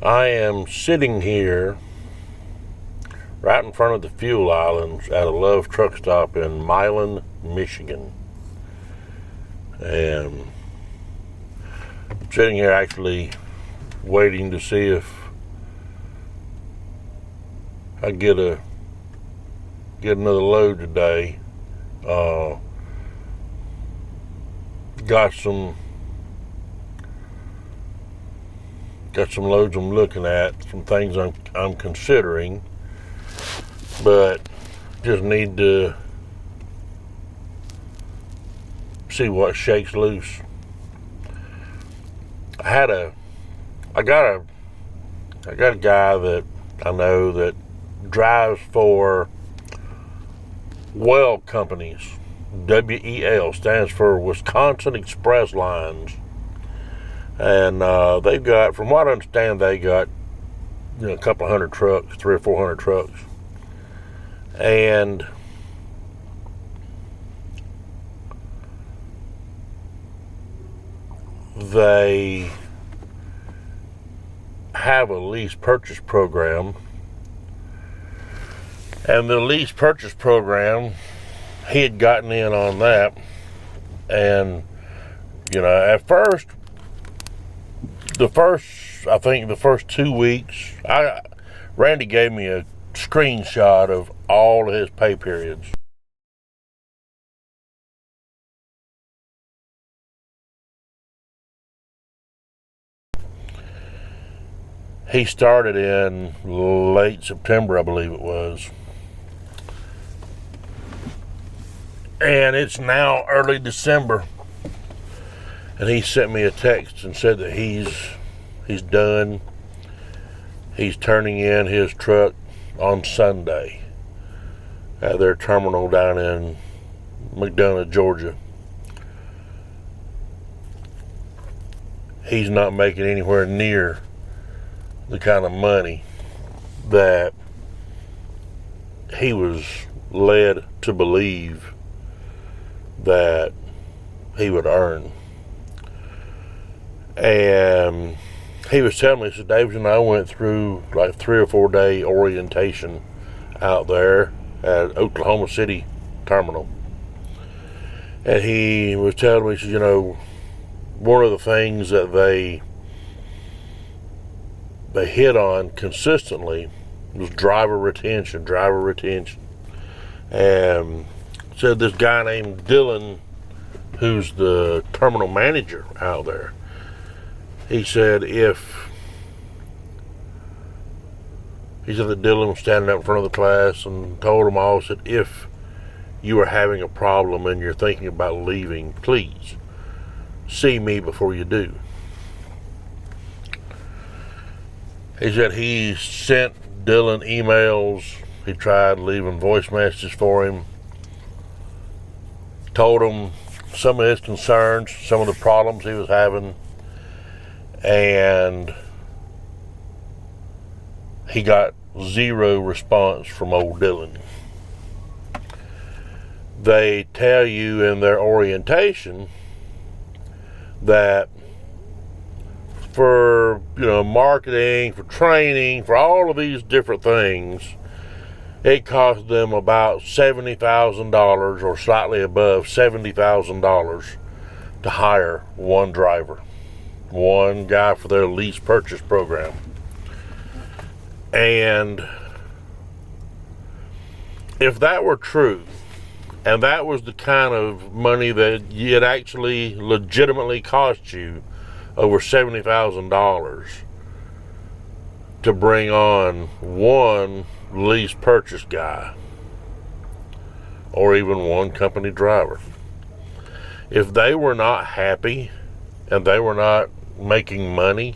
I am sitting here right in front of the fuel islands at a Love truck stop in Milan, Michigan. And I'm sitting here actually waiting to see if I get another load today. Got some loads I'm looking at, some things I'm considering, but just need to see what shakes loose. I got a guy that I know that drives for WEL Companies. WEL stands for Wisconsin Express Lines. And they've got, from what I understand, they got a couple of hundred trucks, 300 or 400 trucks. And they have a lease purchase program. And the lease purchase program, he had gotten in on that. And, at first, the first 2 weeks, Randy gave me a screenshot of all of his pay periods. He started in late September, I believe it was. And it's now early December. And he sent me a text and said that he's done. He's turning in his truck on Sunday at their terminal down in McDonough, Georgia. He's not making anywhere near the kind of money that he was led to believe that he would earn. And he was telling me, he said, David and I went through like 3 or 4 day orientation out there at Oklahoma City terminal. And he was telling me, he said, one of the things that they hit on consistently was driver retention. And said this guy named Dylan, who's the terminal manager out there, he said that Dylan was standing up in front of the class and told them all, said, if you are having a problem and you're thinking about leaving, please see me before you do. He said he sent Dylan emails. He tried leaving voice messages for him. Told him some of his concerns, some of the problems he was having. And he got zero response from old Dylan. They tell you in their orientation that for marketing, for training, for all of these different things, it cost them about $70,000 or slightly above $70,000 to hire one driver, one guy for their lease purchase program. And if that were true, and that was the kind of money that it actually legitimately cost you over $70,000 to bring on one lease purchase guy or even one company driver, if they were not happy and they were not making money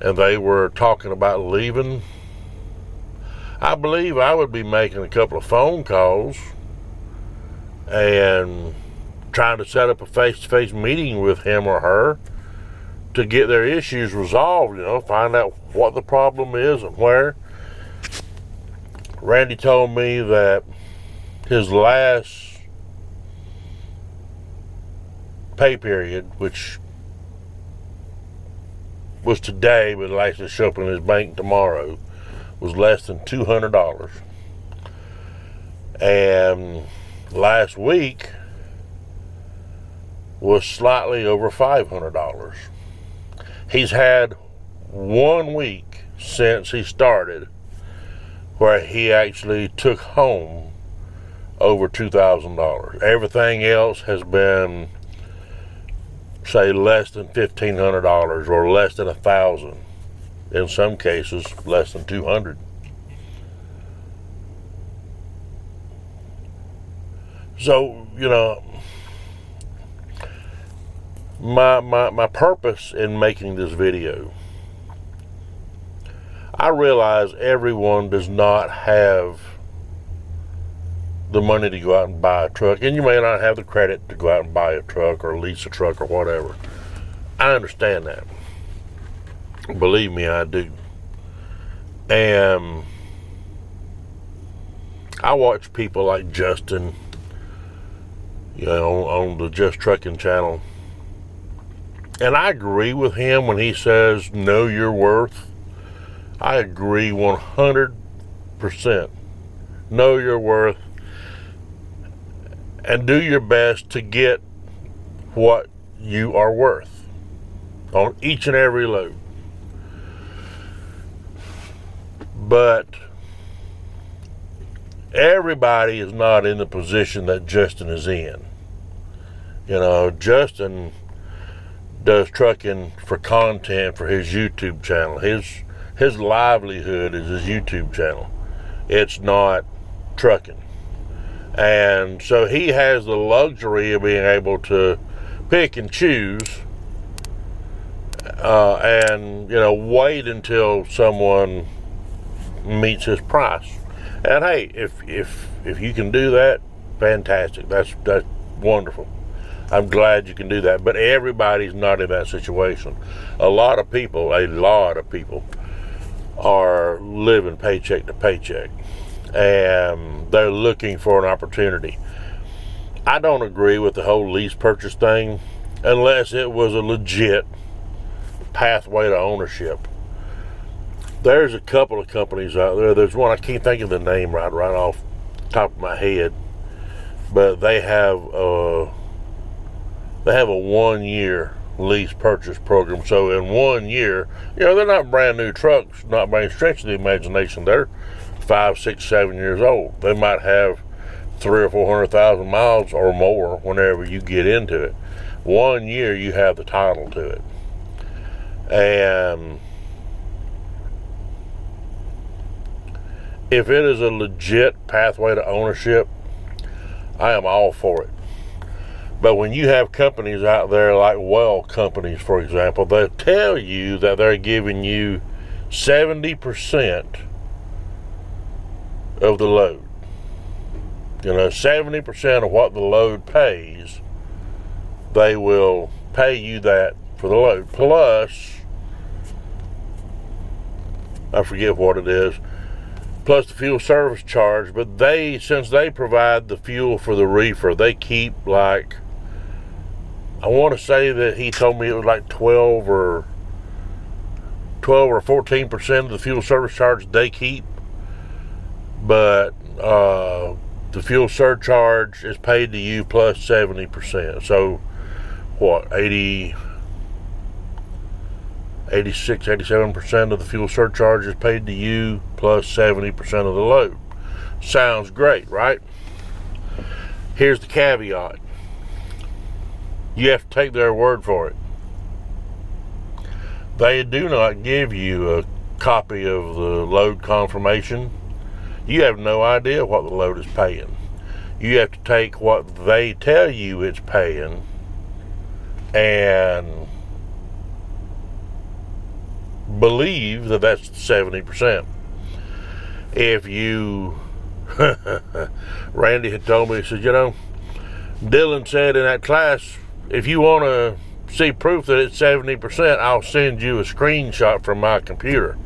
and they were talking about leaving, I believe I would be making a couple of phone calls and trying to set up a face-to-face meeting with him or her to get their issues resolved, find out what the problem is and where. Randy told me that his last pay period, which was today, but it'll actually show up in his bank tomorrow, was less than $200. And last week was slightly over $500. He's had 1 week since he started where he actually took home over $2,000. Everything else has been, say, less than $1,500 or less than $1,000. In some cases, less than $200. So, you know, my purpose in making this video, I realize everyone does not have the money to go out and buy a truck, and you may not have the credit to go out and buy a truck or lease a truck or whatever. I understand that. Believe me, I do. And I watch people like Justin, you know, on the Just Trucking channel, and I agree with him when he says know your worth. I agree 100%. Know your worth and do your best to get what you are worth on each and every load. But everybody is not in the position that Justin is in. You know, Justin does trucking for content for his YouTube channel. His livelihood is his YouTube channel. It's not trucking. And so he has the luxury of being able to pick and choose and, you know, wait until someone meets his price. And hey, if you can do that, fantastic. That's wonderful. I'm glad you can do that. But everybody's not in that situation. A lot of people are living paycheck to paycheck, and they're looking for an opportunity. I don't agree with the whole lease purchase thing unless it was a legit pathway to ownership. There's a couple of companies out there. There's one, I can't think of the name right off the top of my head, but they have a 1-year lease purchase program. So in 1 year, you know, they're not brand new trucks, not by any stretch of the imagination. They're 5, 6, 7 years old. They might have 300,000 or 400,000 miles or more whenever you get into it. 1 year you have the title to it. And if it is a legit pathway to ownership, I am all for it. But when you have companies out there like WEL Companies, for example, they tell you that they're giving you 70% of the load. You know, 70% of what the load pays, they will pay you that for the load. Plus, I forget what it is, plus the fuel service charge. But since they provide the fuel for the reefer, they keep, like, I want to say that he told me it was like 12 or 14% of the fuel service charge they keep. But the fuel surcharge is paid to you plus 70%. So what, 86, 87% of the fuel surcharge is paid to you plus 70% of the load. Sounds great, right? Here's the caveat. You have to take their word for it. They do not give you a copy of the load confirmation. You have no idea what the load is paying. You have to take what they tell you it's paying and believe that that's 70%. If you, Randy had told me, he said, you know, Dylan said in that class, if you want to see proof that it's 70%, I'll send you a screenshot from my computer.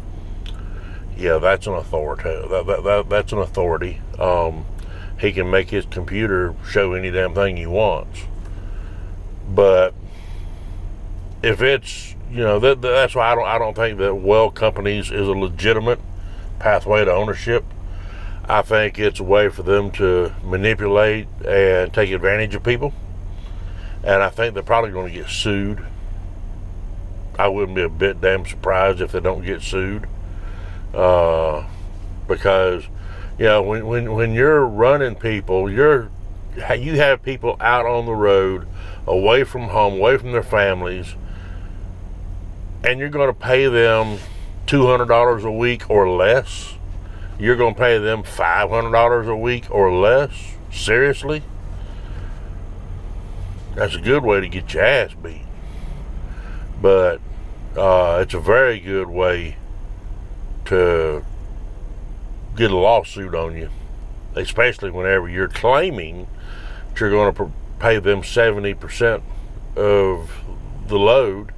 Yeah, that's an authority. That's an authority. He can make his computer show any damn thing he wants. But if it's, you know, that's why I don't think that WEL Companies is a legitimate pathway to ownership. I think it's a way for them to manipulate and take advantage of people, and I think they're probably going to get sued. I wouldn't be a bit damn surprised if they don't get sued, because, you know, when you're running people, you have people out on the road, away from home, away from their families, and you're going to pay them $200 a week or less. You're going to pay them $500 a week or less. Seriously? That's a good way to get your ass beat. But it's a very good way to get a lawsuit on you, especially whenever you're claiming that you're going to pay them 70% of the load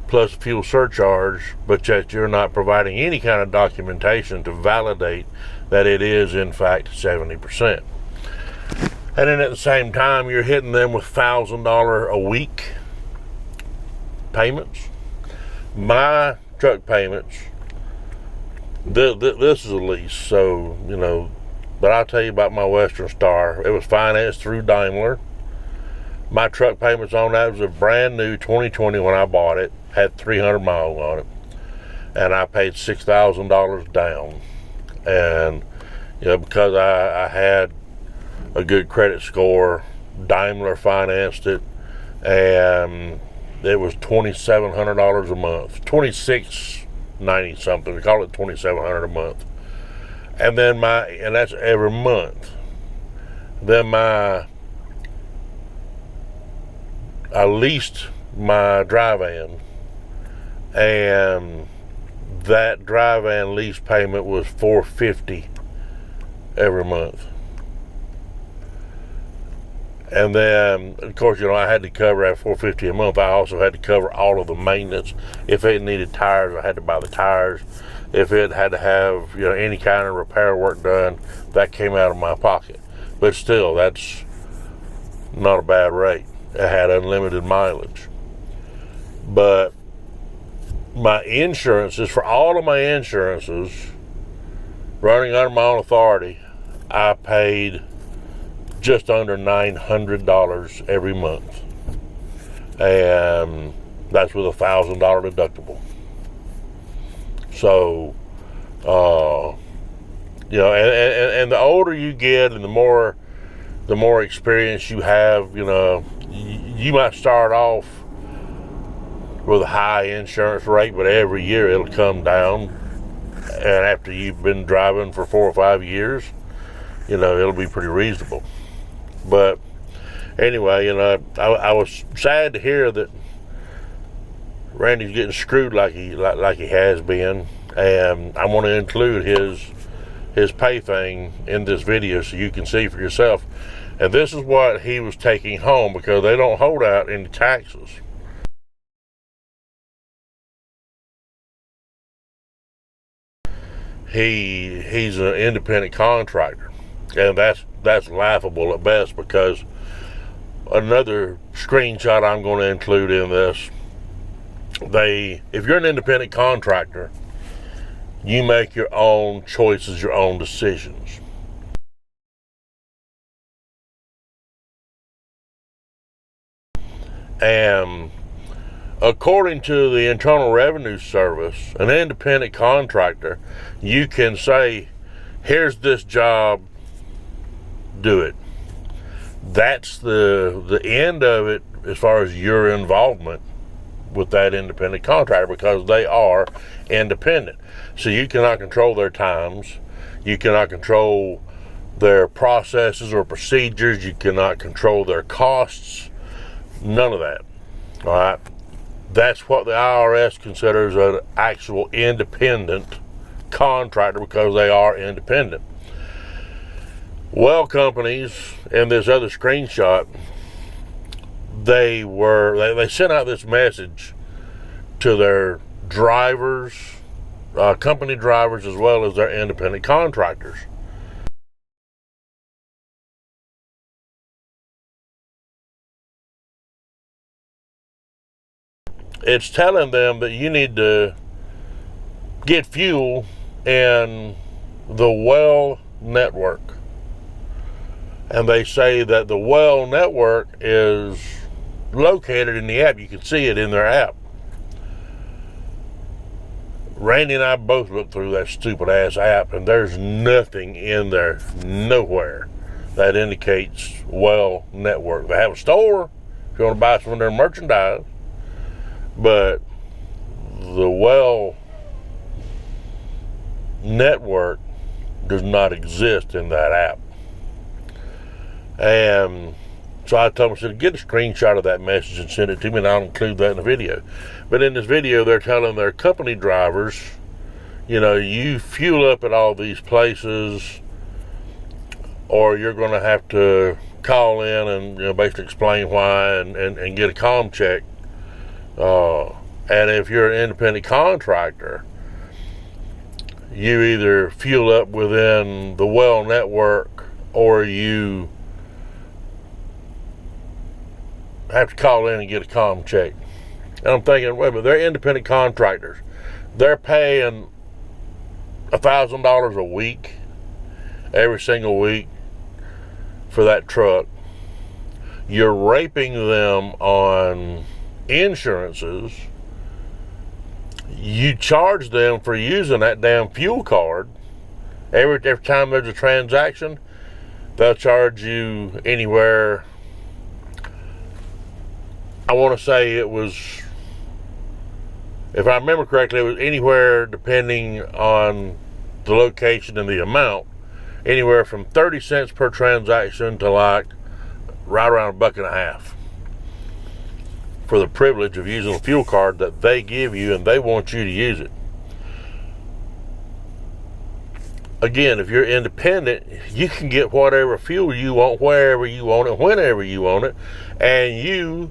plus fuel surcharge, but yet you're not providing any kind of documentation to validate that it is in fact 70%. And then at the same time, you're hitting them with $1,000 a week payments. My truck payments, this is a lease, so, you know, but I'll tell you about my Western Star. It was financed through Daimler. My truck payments on that was a brand new 2020 when I bought it, had 300 miles on it, and I paid $6,000 down. And, you know, because I had a good credit score, Daimler financed it, and it was $2,700 a month, $2,690 something. We call it $2,700 a month, and then and that's every month. Then I leased my dry van, and that dry van lease payment was $450 every month. And then, of course, you know, I had to cover that $450 a month. I also had to cover all of the maintenance. If it needed tires, I had to buy the tires. If it had to have, you know, any kind of repair work done, that came out of my pocket. But still, that's not a bad rate. It had unlimited mileage. But my insurances, for all of my insurances, running under my own authority, I paid just under $900 every month, and that's with a $1,000 deductible. So, you know, and the older you get, and the more experience you have, you know, you might start off with a high insurance rate, but every year it'll come down, and after you've been driving for 4 or 5 years, you know, it'll be pretty reasonable. But anyway, you know, I was sad to hear that Randy's getting screwed like he has been, and I want to include his pay thing in this video so you can see for yourself. And this is what he was taking home, because they don't hold out any taxes. He's an independent contractor, and that's laughable at best, because another screenshot I'm going to include in this, if you're an independent contractor, you make your own choices, your own decisions. And according to the Internal Revenue Service, an independent contractor, you can say, here's this job, do it. That's the end of it as far as your involvement with that independent contractor, because they are independent. So you cannot control their times, you cannot control their processes or procedures, you cannot control their costs, none of that. All right, that's what the IRS considers an actual independent contractor, because they are independent. WEL Companies, in this other screenshot, they sent out this message to their drivers, company drivers, as well as their independent contractors. it's telling them that you need to get fuel in the WEL network. And they say that the WEL network is located in the app. You can see it in their app. Randy and I both looked through that stupid ass app, and there's nothing in there, nowhere, that indicates WEL network. They have a store if you want to buy some of their merchandise, but the WEL network does not exist in that app. And so I told him, I said, get a screenshot of that message and send it to me, and I'll include that in the video. But in this video, they're telling their company drivers, you know, you fuel up at all these places, or you're going to have to call in and, you know, basically explain why and get a comm check. And if you're an independent contractor, you either fuel up within the WEL network, or you have to call in and get a comm check. And I'm thinking, wait a minute, they're independent contractors. They're paying $1,000 a week, every single week, for that truck. You're raping them on insurances. You charge them for using that damn fuel card. Every time there's a transaction, they'll charge you anywhere, I want to say it was, if I remember correctly, it was anywhere, depending on the location and the amount, anywhere from 30 cents per transaction to like right around $1.50 for the privilege of using a fuel card that they give you, and they want you to use it. Again, if you're independent, you can get whatever fuel you want, wherever you want it, whenever you want it, and you,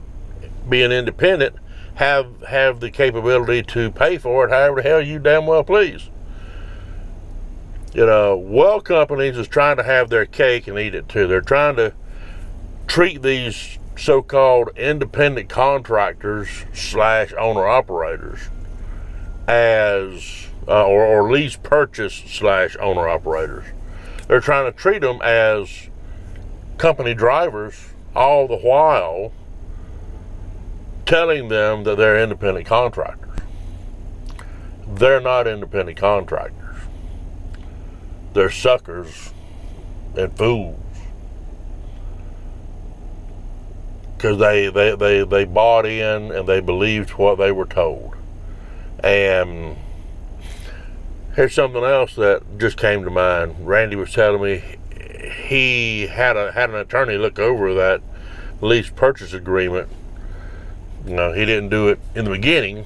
being independent, have the capability to pay for it however the hell you damn well please. You know, WEL Companies is trying to have their cake and eat it too. They're trying to treat these so-called independent contractors / owner-operators as or lease purchase / owner-operators. They're trying to treat them as company drivers, all the while telling them that they're independent contractors. They're not independent contractors. They're suckers and fools. Because they bought in and they believed what they were told. And here's something else that just came to mind. Randy was telling me he had an attorney look over that lease purchase agreement. You know, he didn't do it in the beginning,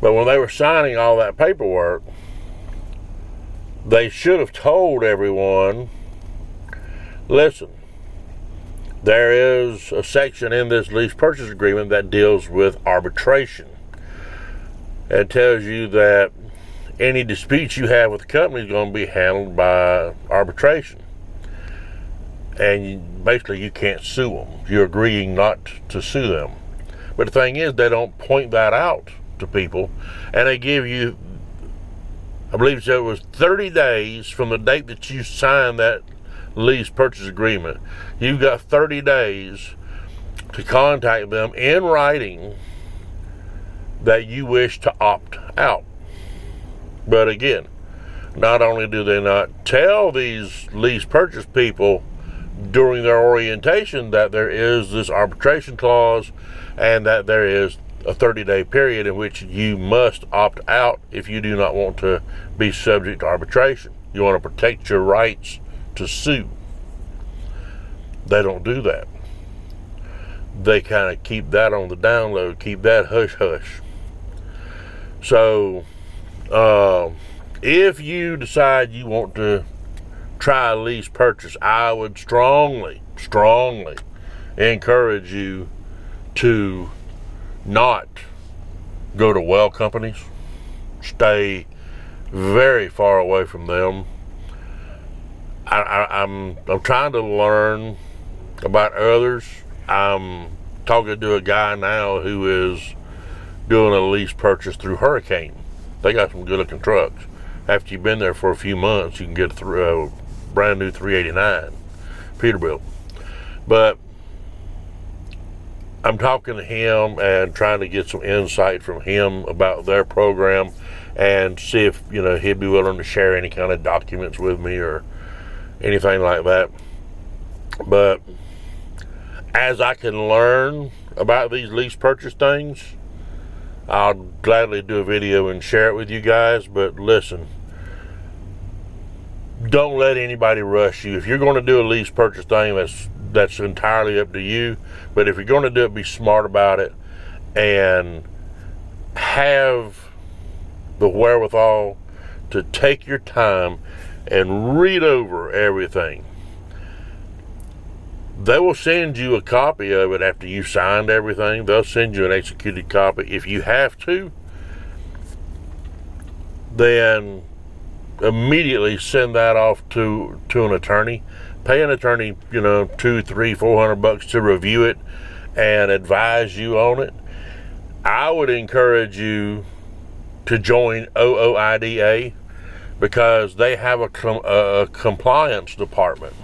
but when they were signing all that paperwork, they should have told everyone, listen, there is a section in this lease purchase agreement that deals with arbitration. It tells you that any disputes you have with the company is going to be handled by arbitration. And basically you can't sue them. You're agreeing not to sue them. But the thing is, they don't point that out to people, and they give you, I believe it was 30 days from the date that you signed that lease purchase agreement. You've got 30 days to contact them in writing that you wish to opt out. But again, not only do they not tell these lease purchase people during their orientation that there is this arbitration clause and that there is a 30-day period in which you must opt out if you do not want to be subject to arbitration. You want to protect your rights to sue. They don't do that. They kind of keep that on the down low, keep that hush-hush. So, if you decide you want to try a lease purchase, I would strongly encourage you to not go to WEL Companies. Stay very far away from them. I'm trying to learn about others. I'm talking to a guy now who is doing a lease purchase through Hurricane. They got some good looking trucks. After you've been there for a few months, you can get a brand new 389 Peterbilt. But I'm talking to him and trying to get some insight from him about their program and see if, you know, he'd be willing to share any kind of documents with me or anything like that. But as I can learn about these lease purchase things, I'll gladly do a video and share it with you guys. But listen, don't let anybody rush you. If you're going to do a lease purchase thing, that's entirely up to you. But if you're going to do it, be smart about it and have the wherewithal to take your time and read over everything. They will send you a copy of it after you signed everything. They'll send you an executed copy. If you have to, then immediately send that off to an attorney. Pay an attorney, you know, $200, $300, $400 to review it and advise you on it. I would encourage you to join OOIDA because they have a compliance department,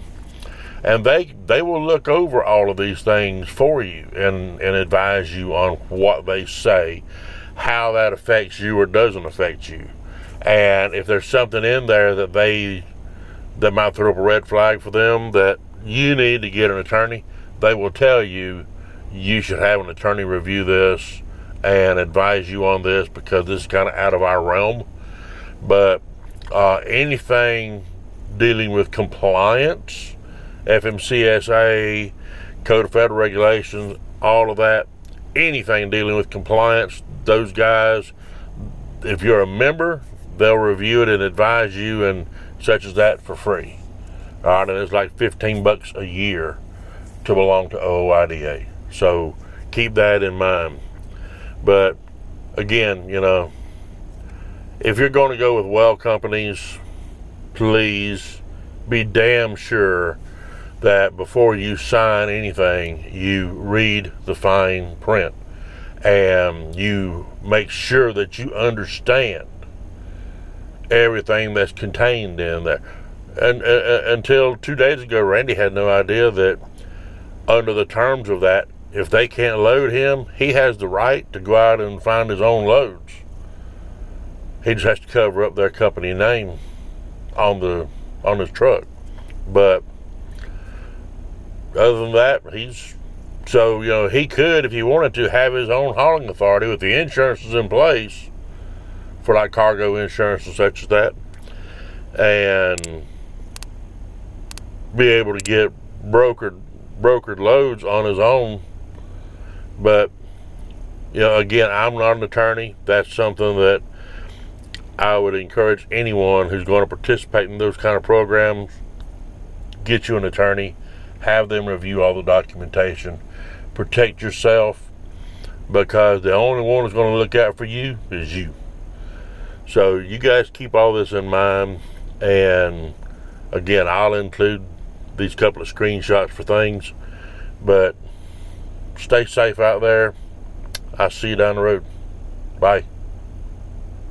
and they will look over all of these things for you and advise you on what they say, how that affects you or doesn't affect you. And if there's something in there that might throw up a red flag for them, that you need to get an attorney, they will tell you you should have an attorney review this and advise you on this because this is kind of out of our realm. But anything dealing with compliance, FMCSA, Code of Federal Regulations, all of that, anything dealing with compliance, those guys, if you're a member, they'll review it and advise you and such as that for free. All right, and it's like $15 a year to belong to OOIDA. So keep that in mind. But again, you know, if you're going to go with WEL Companies, please be damn sure that before you sign anything, you read the fine print and you make sure that you understand everything that's contained in there. And until 2 days ago, Randy had no idea that under the terms of that, if they can't load him, he has the right to go out and find his own loads. He just has to cover up their company name on his truck. But other than that, so, you know, he could, if he wanted to, have his own hauling authority with the insurances in place for like cargo insurance and such as that, and be able to get brokered loads on his own. But, you know, again, I'm not an attorney. That's something that I would encourage anyone who's going to participate in those kind of programs, get you an attorney, have them review all the documentation, protect yourself, because the only one who's going to look out for you is you. So you guys keep all this in mind, and again, I'll include these couple of screenshots for things, but stay safe out there. I'll see you down the road. Bye.